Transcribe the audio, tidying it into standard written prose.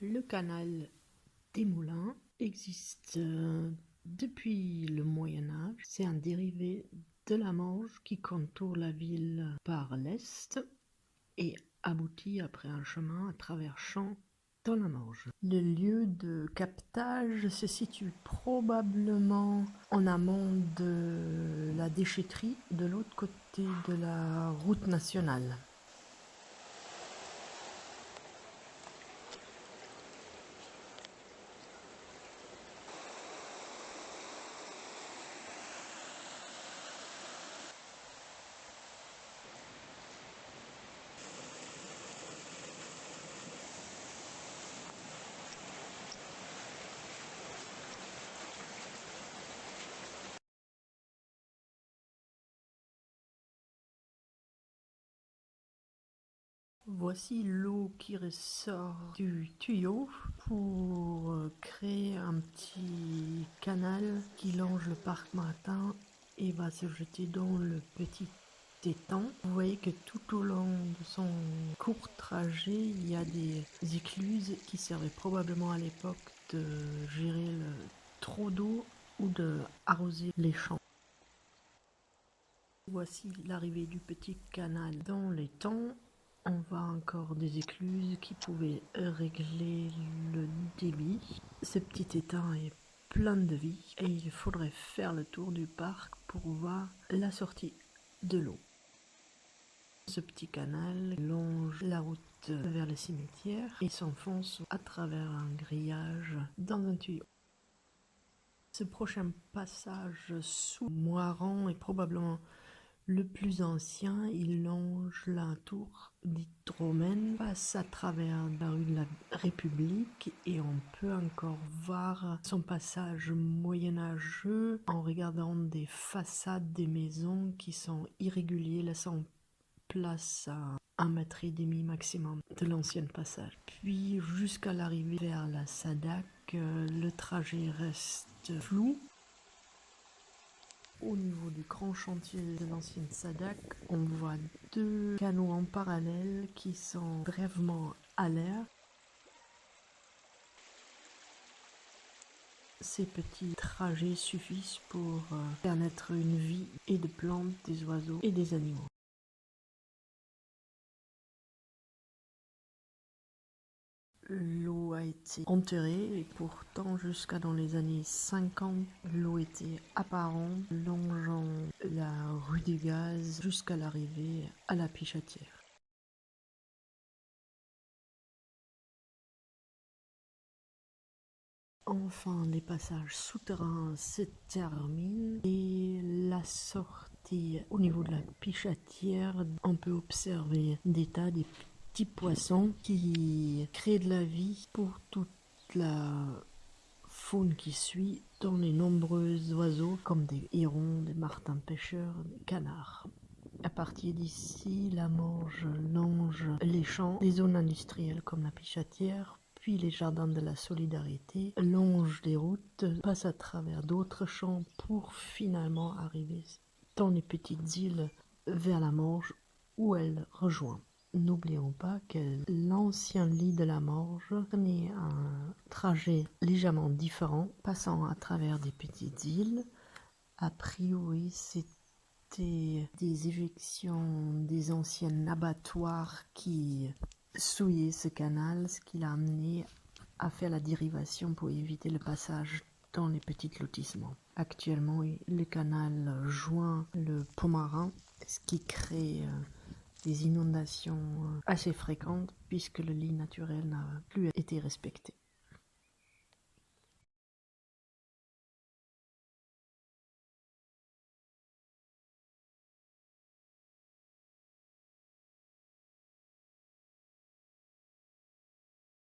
Le canal des Moulins existe depuis le Moyen-Âge. C'est un dérivé de la Manche qui contourne la ville par l'est et aboutit après un chemin à travers champs dans la Manche. Le lieu de captage se situe probablement en amont de la déchetterie, de l'autre côté de la route nationale. Voici l'eau qui ressort du tuyau pour créer un petit canal qui longe le parc marin et va se jeter dans le petit étang. Vous voyez que tout au long de son court trajet, il y a des écluses qui servaient probablement à l'époque de gérer le trop d'eau ou de arroser les champs. Voici l'arrivée du petit canal dans l'étang. On voit encore des écluses qui pouvaient régler le débit. Ce petit étang est plein de vie et il faudrait faire le tour du parc pour voir la sortie de l'eau. Ce petit canal longe la route vers le cimetière et s'enfonce à travers un grillage dans un tuyau. Ce prochain passage sous Moirans est probablement le plus ancien. Il longe la tour dite romaine, passe à travers la rue de la République et on peut encore voir son passage moyenâgeux en regardant des façades des maisons qui sont irréguliers, laissant place à 1,5 m maximum de l'ancien passage. Puis jusqu'à l'arrivée vers la Sadac, le trajet reste flou. Au niveau du grand chantier de l'ancienne Sadac, on voit deux canaux en parallèle qui sont brièvement à l'air. Ces petits trajets suffisent pour faire naître une vie et de plantes, des oiseaux et des animaux. L'eau a été enterrée et pourtant jusqu'à dans les années 50, l'eau était apparente, longeant la rue des Gaz jusqu'à l'arrivée à la Pichatière. Enfin, les passages souterrains se terminent et la sortie au niveau de la Pichatière, on peut observer des tas de petits poissons qui créent de la vie pour toute la faune qui suit, dans les nombreux oiseaux comme des hérons, des martins pêcheurs, des canards. À partir d'ici, la Manche longe les champs, les zones industrielles comme la Pichatière, puis les jardins de la Solidarité, longe des routes, passe à travers d'autres champs pour finalement arriver dans les petites îles vers la Manche où elle rejoint. N'oublions pas que l'ancien lit de la Manche prenait un trajet légèrement différent, passant à travers des petites îles. A priori, c'était des éjections des anciens abattoirs qui souillaient ce canal, ce qui l'a amené à faire la dérivation pour éviter le passage dans les petits lotissements. Actuellement, le canal joint le Pomarin, ce qui crée des inondations assez fréquentes puisque le lit naturel n'a plus été respecté.